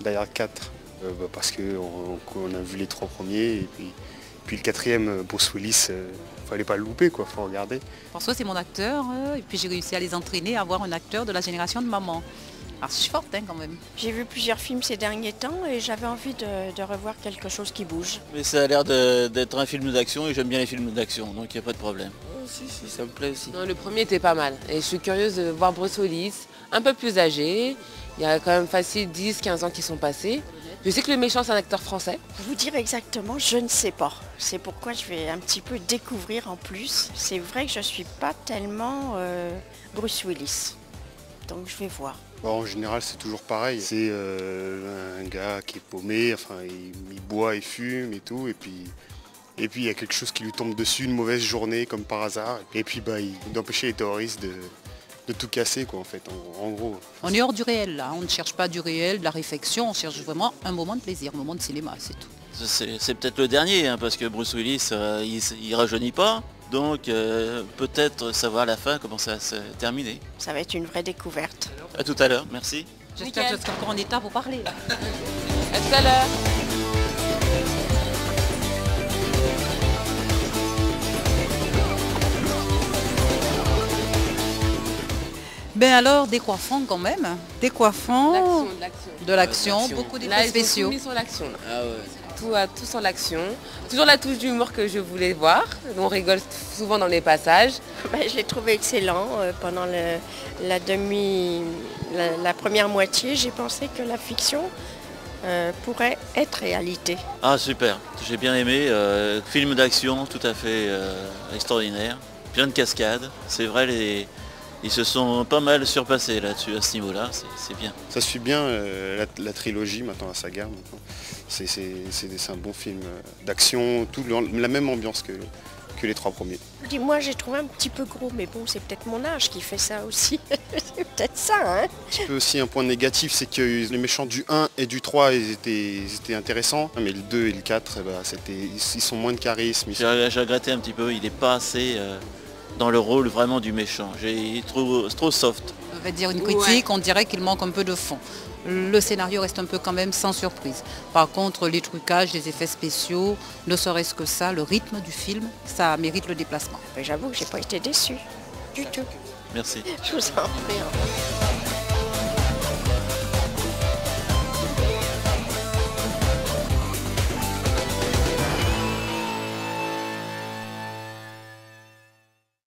D'ailleurs 4, parce qu'on a vu les 3 premiers et puis le quatrième, Bruce Willis, fallait pas le louper quoi, faut regarder. François c'est mon acteur et puis j'ai réussi à les entraîner à avoir un acteur de la génération de maman. Alors je suis forte quand même. J'ai vu plusieurs films ces derniers temps et j'avais envie de revoir quelque chose qui bouge. Mais ça a l'air d'être un film d'action et j'aime bien les films d'action, donc il n'y a pas de problème. Si, ça me plaît aussi. Non, le premier était pas mal et je suis curieuse de voir Bruce Willis, un peu plus âgé. Il y a quand même facile 10-15 ans qui sont passés. Je sais que le méchant c'est un acteur français. Vous dire exactement, je ne sais pas. C'est pourquoi je vais un petit peu découvrir en plus. C'est vrai que je ne suis pas tellement Bruce Willis. Donc je vais voir. Bon, en général c'est toujours pareil. C'est un gars qui est paumé, enfin il boit, il fume et tout. Et puis il y a quelque chose qui lui tombe dessus, une mauvaise journée comme par hasard. Et puis d'empêcher les terroristes de tout casser quoi en fait, en gros. On est hors du réel là, on ne cherche pas du réel, de la réflexion, on cherche vraiment un moment de plaisir, un moment de cinéma, c'est tout. C'est peut-être le dernier, hein, parce que Bruce Willis, il rajeunit pas, donc peut-être savoir à la fin comment ça va se terminer. Ça va être une vraie découverte. À tout à l'heure, merci. J'espère que je serai encore en état pour parler là. À tout à l'heure. Ben alors, décoiffant quand même, décoiffant, de l'action, beaucoup d'effets Là, ils spéciaux. ont tout mis sur l'action. Ah ouais. Tout sur l'action. Toujours la touche d'humour que je voulais voir. On rigole souvent dans les passages. Je l'ai trouvé excellent. Pendant la première moitié, j'ai pensé que la fiction pourrait être réalité. Ah super, j'ai bien aimé, film d'action tout à fait extraordinaire, plein de cascades, c'est vrai, ils se sont pas mal surpassés là-dessus à ce niveau-là, c'est bien. Ça suit bien la trilogie, maintenant la saga. C'est un bon film d'action, la même ambiance que les 3 premiers. Moi j'ai trouvé un petit peu gros, mais bon c'est peut-être mon âge qui fait ça aussi. C'est peut-être ça, hein. Un petit peu aussi un point négatif, c'est que les méchants du 1 et du 3 ils étaient intéressants, mais le 2 et le 4, ils sont moins de charisme. J'ai regretté un petit peu, il n'est pas assez dans le rôle vraiment du méchant, j'ai trop soft. On va dire une critique, on dirait qu'il manque un peu de fond. Le scénario reste un peu quand même sans surprise. Par contre, les trucages, les effets spéciaux, ne serait-ce que ça, le rythme du film, ça mérite le déplacement. J'avoue que j'ai pas été déçue du tout. Merci. Je vous en prie.